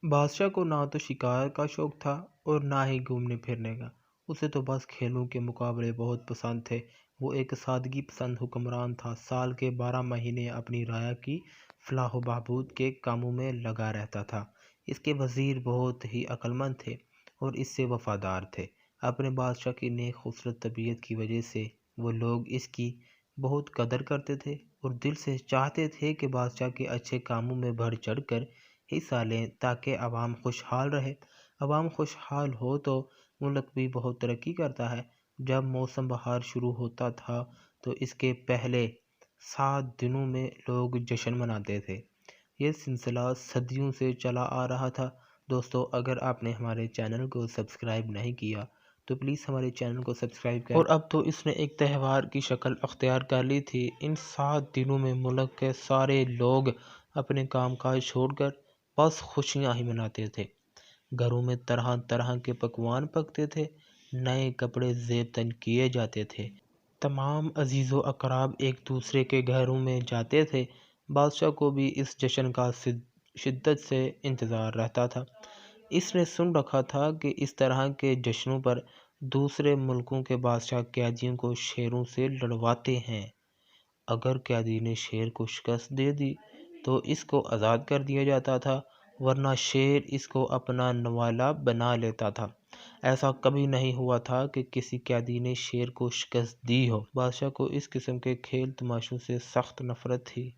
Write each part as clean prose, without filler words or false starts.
بادشاہ کو نہ تو شکار کا شوق تھا اور نہ ہی گھومنے پھرنے کا۔ اسے تو بس کھیلوں کے مقابلے بہت پسند تھے۔ وہ ایک سادگی پسند حکمران تھا۔ سال کے 12 مہینے اپنی رعایا کی فلاح و بہبود کے کاموں میں لگا رہتا تھا۔ اس کے وزیر بہت ہی عقل مند تھے اور اس سے وفادار تھے۔ اپنے بادشاہ کی نیک خوبصورت طبیعت کی وجہ سے وہ لوگ اس کی بہت قدر کرتے تھے اور دل سے چاہتے تھے کہ بادشاہ کے اچھے کاموں میں بڑھ چڑھ کر حصہ لیں تاکہ عوام خوشحال رہے۔ عوام خوشحال ہو تو ملک بھی بہت ترقی کرتا ہے۔ جب موسم بہار شروع ہوتا تھا تو اس کے پہلے 7 دنوں میں لوگ جشن مناتے تھے۔ یہ سلسلہ صدیوں سے چلا آ رہا تھا۔ دوستو، اگر آپ نے ہمارے چینل کو سبسکرائب نہیں کیا تو پلیز ہمارے چینل کو سبسکرائب کریں۔ اور اب تو اس نے ایک تہوار کی شکل اختیار کر لی تھی۔ ان 7 دنوں میں ملک کے سارے لوگ اپنے کام کاج چھوڑ کر بس خوشیاں ہی مناتے تھے۔ گھروں میں طرح طرح کے پکوان پکتے تھے، نئے کپڑے زیب تن کیے جاتے تھے، تمام عزیز و اقراب ایک دوسرے کے گھروں میں جاتے تھے۔ بادشاہ کو بھی اس جشن کا شدت سے انتظار رہتا تھا۔ اس نے سن رکھا تھا کہ اس طرح کے جشنوں پر دوسرے ملکوں کے بادشاہ قیدیوں کو شیروں سے لڑواتے ہیں۔ اگر قیدی نے شیر کو شکست دے دی تو اس کو آزاد کر دیا جاتا تھا، ورنہ شیر اس کو اپنا نوالا بنا لیتا تھا۔ ایسا کبھی نہیں ہوا تھا کہ کسی قیدی نے شیر کو شکست دی ہو۔ بادشاہ کو اس قسم کے کھیل تماشوں سے سخت نفرت تھی۔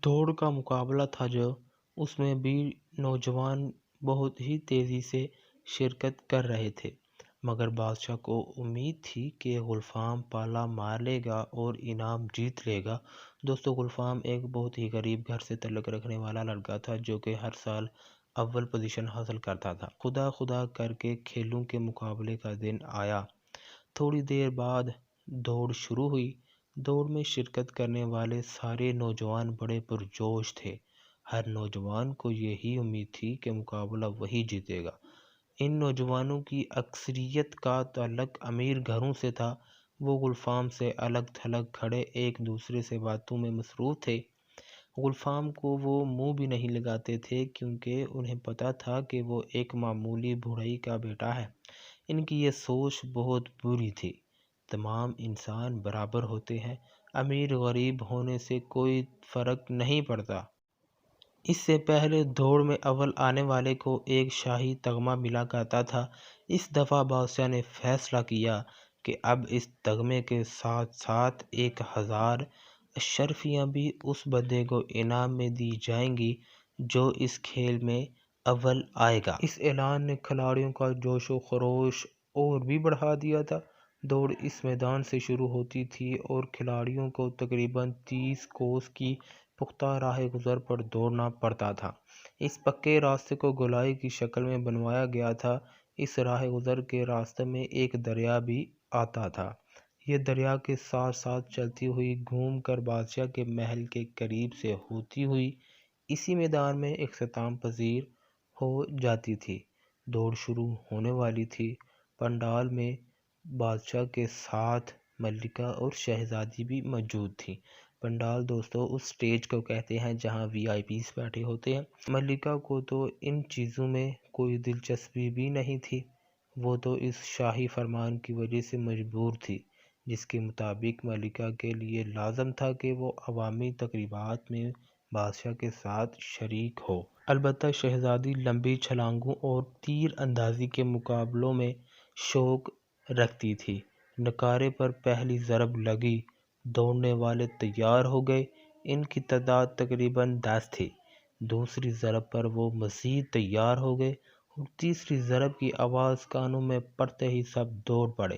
دوڑ کا مقابلہ تھا جو اس میں بھی نوجوان بہت ہی تیزی سے شرکت کر رہے تھے، مگر بادشاہ کو امید تھی کہ گلفام پالا مار لے گا اور انعام جیت لے گا۔ دوستو، گلفام ایک بہت ہی غریب گھر سے تعلق رکھنے والا لڑکا تھا جو کہ ہر سال اول پوزیشن حاصل کرتا تھا۔ خدا خدا کر کے کھیلوں کے مقابلے کا دن آیا۔ تھوڑی دیر بعد دوڑ شروع ہوئی۔ دوڑ میں شرکت کرنے والے سارے نوجوان بڑے پرجوش تھے۔ ہر نوجوان کو یہی امید تھی کہ مقابلہ وہی جیتے گا۔ ان نوجوانوں کی اکثریت کا تعلق امیر گھروں سے تھا۔ وہ گلفام سے الگ تھلگ کھڑے ایک دوسرے سے باتوں میں مصروف تھے۔ گلفام کو وہ منہ بھی نہیں لگاتے تھے کیونکہ انہیں پتہ تھا کہ وہ ایک معمولی بڑھئی کا بیٹا ہے۔ ان کی یہ سوچ بہت بری تھی۔ تمام انسان برابر ہوتے ہیں، امیر غریب ہونے سے کوئی فرق نہیں پڑتا۔ اس سے پہلے دوڑ میں اول آنے والے کو ایک شاہی تمغہ ملا کرتا تھا۔ اس دفعہ بادشاہ نے فیصلہ کیا کہ اب اس تمغے کے ساتھ ساتھ 1000 اشرفیاں بھی اس بندے کو انعام میں دی جائیں گی جو اس کھیل میں اول آئے گا۔ اس اعلان نے کھلاڑیوں کا جوش و خروش اور بھی بڑھا دیا تھا۔ دوڑ اس میدان سے شروع ہوتی تھی اور کھلاڑیوں کو تقریباً 30 کوس کی پختہ راہ گزر پر دوڑنا پڑتا تھا۔ اس پکے راستے کو گولائی کی شکل میں بنوایا گیا تھا۔ اس راہ گزر کے راستے میں ایک دریا بھی آتا تھا۔ یہ دریا کے ساتھ ساتھ چلتی ہوئی گھوم کر بادشاہ کے محل کے قریب سے ہوتی ہوئی اسی میدان میں اختتام پذیر ہو جاتی تھی۔ دوڑ شروع ہونے والی تھی۔ پنڈال میں بادشاہ کے ساتھ ملکہ اور شہزادی بھی موجود تھی۔ پنڈال دوستو اس سٹیج کو کہتے ہیں جہاں VIPs بیٹھے ہوتے ہیں۔ ملکہ کو تو ان چیزوں میں کوئی دلچسپی بھی نہیں تھی۔ وہ تو اس شاہی فرمان کی وجہ سے مجبور تھی جس کے مطابق ملکہ کے لیے لازم تھا کہ وہ عوامی تقریبات میں بادشاہ کے ساتھ شریک ہو۔ البتہ شہزادی لمبی چھلانگوں اور تیر اندازی کے مقابلوں میں شوق رکھتی تھی۔ نقارے پر پہلی ضرب لگی، دوڑنے والے تیار ہو گئے۔ ان کی تعداد تقریباً 10 تھی۔ دوسری ضرب پر وہ مزید تیار ہو گئے اور تیسری ضرب کی آواز کانوں میں پڑتے ہی سب دوڑ پڑے۔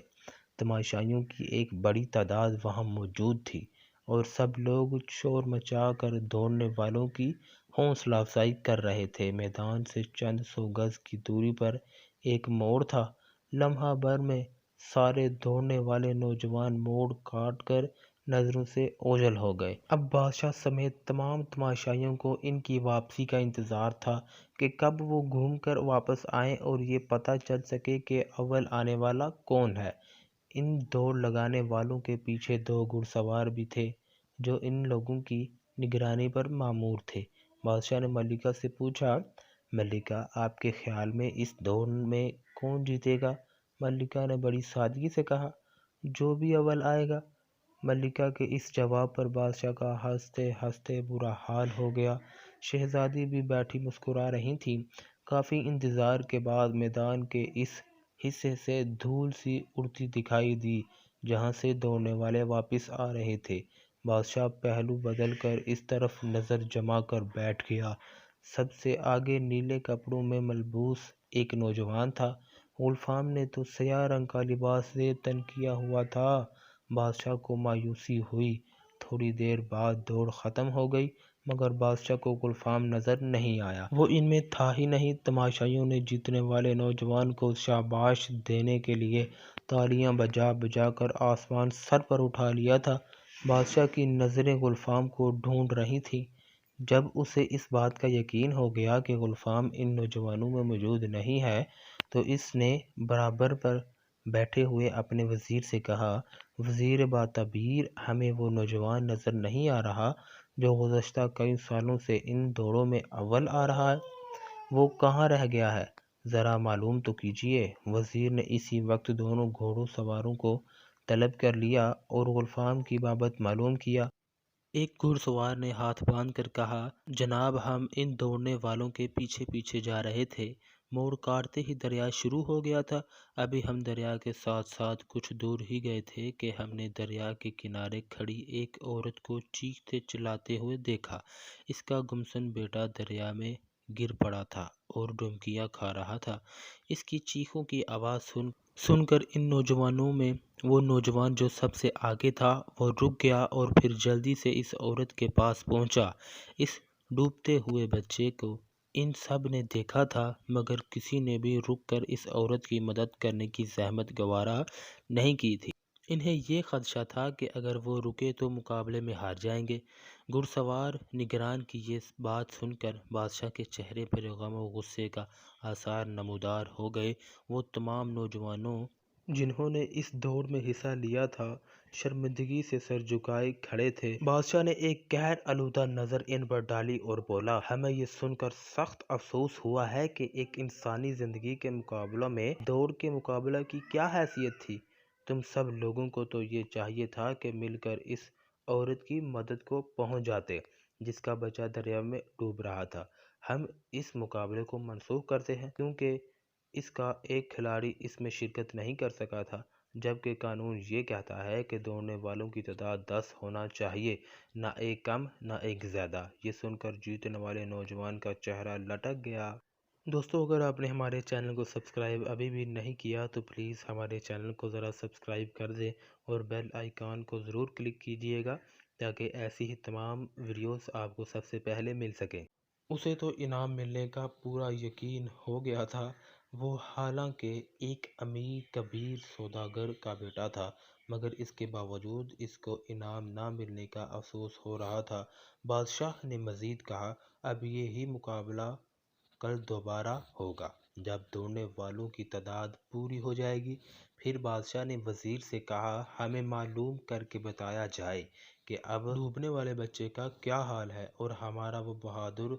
تماشائیوں کی ایک بڑی تعداد وہاں موجود تھی اور سب لوگ شور مچا کر دوڑنے والوں کی حوصلہ افزائی کر رہے تھے۔ میدان سے چند سو گز کی دوری پر ایک موڑ تھا۔ لمحہ بھر میں سارے دوڑنے والے نوجوان موڑ کاٹ کر نظروں سے اوجھل ہو گئے۔ اب بادشاہ سمیت تمام تماشائیوں کو ان کی واپسی کا انتظار تھا کہ کب وہ گھوم کر واپس آئیں اور یہ پتہ چل سکے کہ اول آنے والا کون ہے۔ ان دوڑ لگانے والوں کے پیچھے 2 گھڑ سوار بھی تھے جو ان لوگوں کی نگرانی پر مامور تھے۔ بادشاہ نے ملکہ سے پوچھا، ملکہ، آپ کے خیال میں اس دوڑ میں کون جیتے گا؟ ملکہ نے بڑی سادگی سے کہا، جو بھی اول آئے گا۔ ملکہ کے اس جواب پر بادشاہ کا ہنستے ہنستے برا حال ہو گیا۔ شہزادی بھی بیٹھی مسکرا رہی تھیں۔ کافی انتظار کے بعد میدان کے اس حصے سے دھول سی اڑتی دکھائی دی جہاں سے دوڑنے والے واپس آ رہے تھے۔ بادشاہ پہلو بدل کر اس طرف نظر جما کر بیٹھ گیا۔ سب سے آگے نیلے کپڑوں میں ملبوس ایک نوجوان تھا۔ گلفام نے تو سیاہ رنگ کا لباس زیب تن کیا ہوا تھا۔ بادشاہ کو مایوسی ہوئی۔ تھوڑی دیر بعد دوڑ ختم ہو گئی مگر بادشاہ کو گلفام نظر نہیں آیا۔ وہ ان میں تھا ہی نہیں۔ تماشائیوں نے جیتنے والے نوجوان کو شاباش دینے کے لیے تالیاں بجا بجا کر آسمان سر پر اٹھا لیا تھا۔ بادشاہ کی نظریں گلفام کو ڈھونڈ رہی تھیں۔ جب اسے اس بات کا یقین ہو گیا کہ گلفام ان نوجوانوں میں موجود نہیں ہے تو اس نے برابر پر بیٹھے ہوئے اپنے وزیر سے کہا، وزیر باتعبیر، ہمیں وہ نوجوان نظر نہیں آ رہا جو گزشتہ کئی سالوں سے ان دوڑوں میں اول آ رہا ہے۔ وہ کہاں رہ گیا ہے؟ ذرا معلوم تو کیجیے۔ وزیر نے اسی وقت دونوں گھوڑ سواروں کو طلب کر لیا اور گلفام کی بابت معلوم کیا۔ ایک گھڑ سوار نے ہاتھ باندھ کر کہا، جناب، ہم ان دوڑنے والوں کے پیچھے پیچھے جا رہے تھے۔ موڑ کاٹتے ہی دریا شروع ہو گیا تھا۔ ابھی ہم دریا کے ساتھ ساتھ کچھ دور ہی گئے تھے کہ ہم نے دریا کے کنارے کھڑی ایک عورت کو چیختے چلاتے ہوئے دیکھا۔ اس کا گمسن بیٹا دریا میں گر پڑا تھا اور ڈبکیاں کھا رہا تھا۔ اس کی چیخوں کی آواز سن کر ان نوجوانوں میں وہ نوجوان جو سب سے آگے تھا وہ رک گیا اور پھر جلدی سے اس عورت کے پاس پہنچا۔ اس ڈوبتے ہوئے بچے کو ان سب نے دیکھا تھا مگر کسی نے بھی رک کر اس عورت کی مدد کرنے کی زحمت گوارا نہیں کی تھی۔ انہیں یہ خدشہ تھا کہ اگر وہ رکے تو مقابلے میں ہار جائیں گے۔ گھڑ سوار نگران کی یہ بات سن کر بادشاہ کے چہرے پر غم و غصے کا آثار نمودار ہو گئے۔ وہ تمام نوجوانوں جنہوں نے اس دوڑ میں حصہ لیا تھا شرمندگی سے سر جھکائے کھڑے تھے۔ بادشاہ نے ایک قہر آلودہ نظر ان پر ڈالی اور بولا، ہمیں یہ سن کر سخت افسوس ہوا ہے کہ ایک انسانی زندگی کے مقابلہ میں دوڑ کے مقابلہ کی کیا حیثیت تھی۔ تم سب لوگوں کو تو یہ چاہیے تھا کہ مل کر اس عورت کی مدد کو پہنچ جاتے جس کا بچہ دریا میں ڈوب رہا تھا۔ ہم اس مقابلے کو منسوخ کرتے ہیں کیونکہ اس کا ایک کھلاڑی اس میں شرکت نہیں کر سکا تھا، جبکہ قانون یہ کہتا ہے کہ دوڑنے والوں کی تعداد 10 ہونا چاہیے، نہ ایک کم نہ ایک زیادہ۔ یہ سن کر جیتنے والے نوجوان کا چہرہ لٹک گیا۔ دوستو، اگر آپ نے ہمارے چینل کو سبسکرائب ابھی بھی نہیں کیا تو پلیز ہمارے چینل کو ذرا سبسکرائب کر دیں اور بیل آئیکن کو ضرور کلک کیجیے گا تاکہ ایسی ہی تمام ویڈیوز آپ کو سب سے پہلے مل سکیں۔ اسے تو انعام ملنے کا پورا یقین ہو گیا تھا۔ وہ حالانکہ ایک امیر کبیر سوداگر کا بیٹا تھا مگر اس کے باوجود اس کو انعام نہ ملنے کا افسوس ہو رہا تھا۔ بادشاہ نے مزید کہا، اب یہی مقابلہ کل دوبارہ ہوگا جب دوڑنے والوں کی تعداد پوری ہو جائے گی۔ پھر بادشاہ نے وزیر سے کہا، ہمیں معلوم کر کے بتایا جائے کہ اب ڈوبنے والے بچے کا کیا حال ہے اور ہمارا وہ بہادر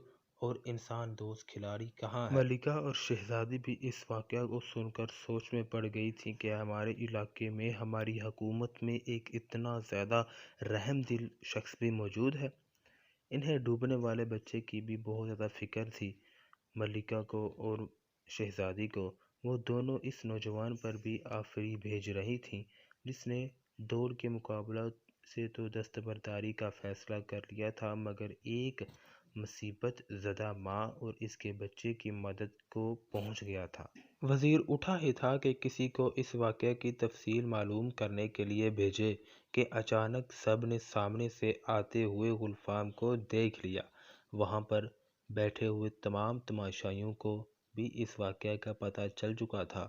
اور انسان دوست کھلاڑی کہاں ہے؟ ملکہ اور شہزادی بھی اس واقعہ کو سن کر سوچ میں پڑ گئی تھیں کہ ہمارے علاقے میں ہماری حکومت میں ایک اتنا زیادہ رحم دل شخص بھی موجود ہے۔ انہیں ڈوبنے والے بچے کی بھی بہت زیادہ فکر تھی۔ ملکہ کو اور شہزادی کو وہ دونوں اس نوجوان پر بھی آفریں بھیج رہی تھیں جس نے دوڑ کے مقابلہ سے تو دستبرداری کا فیصلہ کر لیا تھا مگر ایک مصیبت زدہ ماں اور اس کے بچے کی مدد کو پہنچ گیا تھا۔ وزیر اٹھا ہی تھا کہ کسی کو اس واقعے کی تفصیل معلوم کرنے کے لیے بھیجے کہ اچانک سب نے سامنے سے آتے ہوئے گلفام کو دیکھ لیا۔ وہاں پر بیٹھے ہوئے تمام تماشائیوں کو بھی اس واقعے کا پتہ چل چکا تھا۔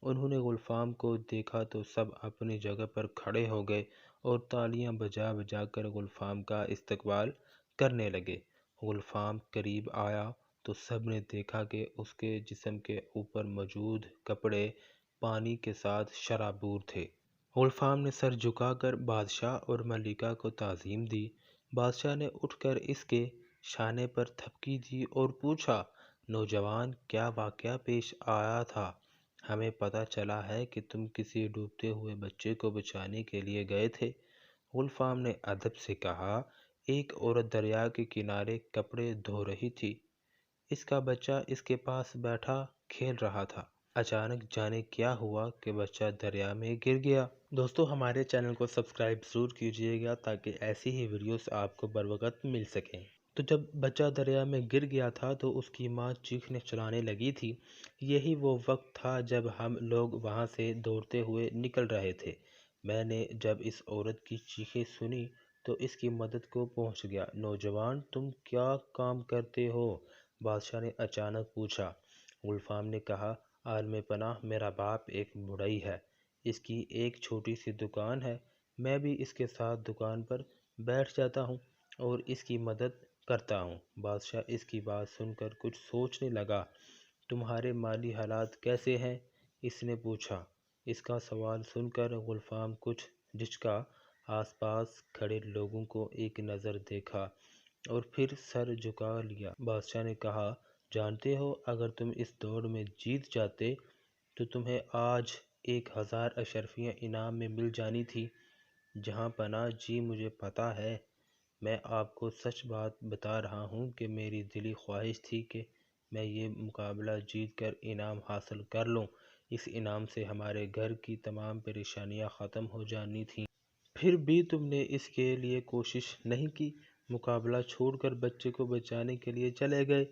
انہوں نے گلفام کو دیکھا تو سب اپنی جگہ پر کھڑے ہو گئے اور تالیاں بجا بجا کر گلفام کا استقبال کرنے لگے۔ گلفام قریب آیا تو سب نے دیکھا کہ اس کے جسم کے اوپر موجود کپڑے پانی کے ساتھ شرابور تھے۔ گلفام نے سر جھکا کر بادشاہ اور ملکہ کو تعظیم دی۔ بادشاہ نے اٹھ کر اس کے شانے پر تھپکی دی اور پوچھا، نوجوان: کیا واقعہ پیش آیا تھا؟ ہمیں پتہ چلا ہے کہ تم کسی ڈوبتے ہوئے بچے کو بچانے کے لیے گئے تھے۔ گلفام نے ادب سے کہا۔ ایک عورت دریا کے کنارے کپڑے دھو رہی تھی۔ اس کا بچہ اس کے پاس بیٹھا کھیل رہا تھا۔ اچانک جانے کیا ہوا کہ بچہ دریا میں گر گیا۔ دوستو، ہمارے چینل کو سبسکرائب ضرور کیجیے گا تاکہ ایسی ہی ویڈیوز آپ کو بروقت مل سکیں۔ تو جب بچہ دریا میں گر گیا تھا تو اس کی ماں چیخنے چلانے لگی تھی۔ یہی وہ وقت تھا جب ہم لوگ وہاں سے دوڑتے ہوئے نکل رہے تھے۔ میں نے جب اس عورت کی چیخیں سنی تو اس کی مدد کو پہنچ گیا۔ نوجوان: تم کیا کام کرتے ہو؟ بادشاہ نے اچانک پوچھا۔ گلفام نے کہا، عالم پناہ، میرا باپ ایک بڑھئی ہے۔ اس کی ایک چھوٹی سی دکان ہے۔ میں بھی اس کے ساتھ دکان پر بیٹھ جاتا ہوں اور اس کی مدد کرتا ہوں۔ بادشاہ اس کی بات سن کر کچھ سوچنے لگا۔ تمہارے مالی حالات کیسے ہیں؟ اس نے پوچھا۔ اس کا سوال سن کر گلفام کچھ جھجکا۔ آس پاس کھڑے لوگوں کو ایک نظر دیکھا اور پھر سر جھکا لیا۔ بادشاہ نے کہا، جانتے ہو، اگر تم اس دوڑ میں جیت جاتے تو تمہیں آج 1000 اشرفیاں انعام میں مل جانی تھی۔ جہاں پناہ جی، مجھے پتہ ہے۔ میں آپ کو سچ بات بتا رہا ہوں کہ میری دلی خواہش تھی کہ میں یہ مقابلہ جیت کر انعام حاصل کر لوں۔ اس انعام سے ہمارے گھر کی تمام پریشانیاں ختم ہو جانی تھیں۔ پھر بھی تم نے اس کے لیے کوشش نہیں کی، مقابلہ چھوڑ کر بچے کو بچانے کے لیے چلے گئے۔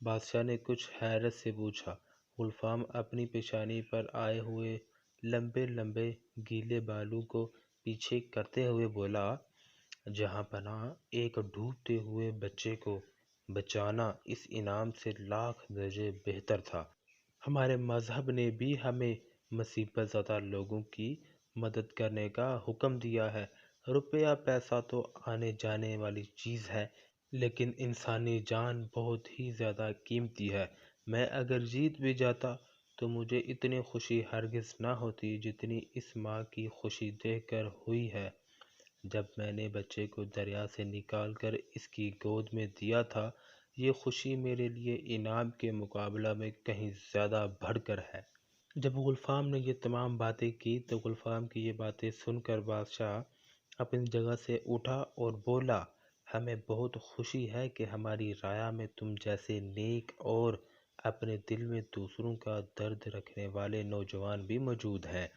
بادشاہ نے کچھ حیرت سے پوچھا۔ گلفام اپنی پیشانی پر آئے ہوئے لمبے لمبے گیلے بالوں کو پیچھے کرتے ہوئے بولا، جہاں پناہ، ایک ڈوبتے ہوئے بچے کو بچانا اس انعام سے لاکھ درجے بہتر تھا۔ ہمارے مذہب نے بھی ہمیں مصیبت زدہ لوگوں کی مدد کرنے کا حکم دیا ہے۔ روپیہ پیسہ تو آنے جانے والی چیز ہے، لیکن انسانی جان بہت ہی زیادہ قیمتی ہے۔ میں اگر جیت بھی جاتا تو مجھے اتنی خوشی ہرگز نہ ہوتی جتنی اس ماں کی خوشی دیکھ کر ہوئی ہے۔ جب میں نے بچے کو دریا سے نکال کر اس کی گود میں دیا تھا، یہ خوشی میرے لیے انعام کے مقابلہ میں کہیں زیادہ بڑھ کر ہے۔ جب گلفام نے یہ تمام باتیں کی تو گلفام کی یہ باتیں سن کر بادشاہ اپنی جگہ سے اٹھا اور بولا، ہمیں بہت خوشی ہے کہ ہماری رعایا میں تم جیسے نیک اور اپنے دل میں دوسروں کا درد رکھنے والے نوجوان بھی موجود ہیں۔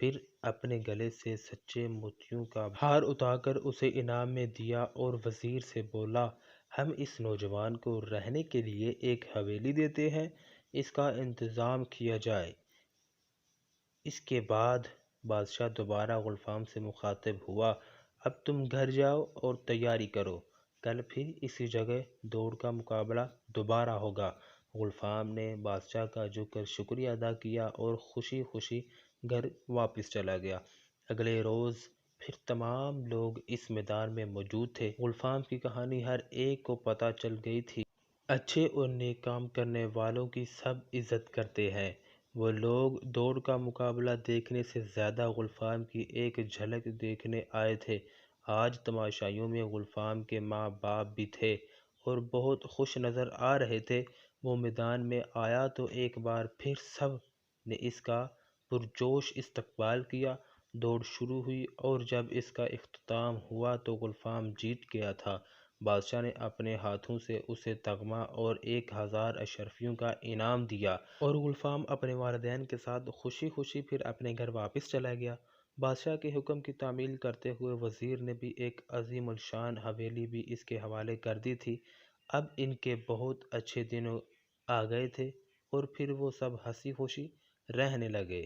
پھر اپنے گلے سے سچے موتیوں کا ہار اتار کر اسے انعام میں دیا اور وزیر سے بولا، ہم اس نوجوان کو رہنے کے لیے ایک حویلی دیتے ہیں، اس کا انتظام کیا جائے۔ اس کے بعد بادشاہ دوبارہ گلفام سے مخاطب ہوا، اب تم گھر جاؤ اور تیاری کرو، کل پھر اسی جگہ دوڑ کا مقابلہ دوبارہ ہوگا۔ گلفام نے بادشاہ کا جھک کر شکریہ ادا کیا اور خوشی خوشی گھر واپس چلا گیا۔ اگلے روز پھر تمام لوگ اس میدان میں موجود تھے۔ گلفام کی کہانی ہر ایک کو پتہ چل گئی تھی۔ اچھے اور نیک کام کرنے والوں کی سب عزت کرتے ہیں۔ وہ لوگ دوڑ کا مقابلہ دیکھنے سے زیادہ گلفام کی ایک جھلک دیکھنے آئے تھے۔ آج تماشائیوں میں گلفام کے ماں باپ بھی تھے اور بہت خوش نظر آ رہے تھے۔ وہ میدان میں آیا تو ایک بار پھر سب نے اس کا پرجوش استقبال کیا۔ دوڑ شروع ہوئی اور جب اس کا اختتام ہوا تو گلفام جیت گیا تھا۔ بادشاہ نے اپنے ہاتھوں سے اسے تمغہ اور 1000 اشرفیوں کا انعام دیا اور گلفام اپنے والدین کے ساتھ خوشی خوشی پھر اپنے گھر واپس چلا گیا۔ بادشاہ کے حکم کی تعمیل کرتے ہوئے وزیر نے بھی ایک عظیم الشان حویلی بھی اس کے حوالے کر دی تھی۔ اب ان کے بہت اچھے دن آ گئے تھے اور پھر وہ سب ہنسی خوشی رہنے لگے۔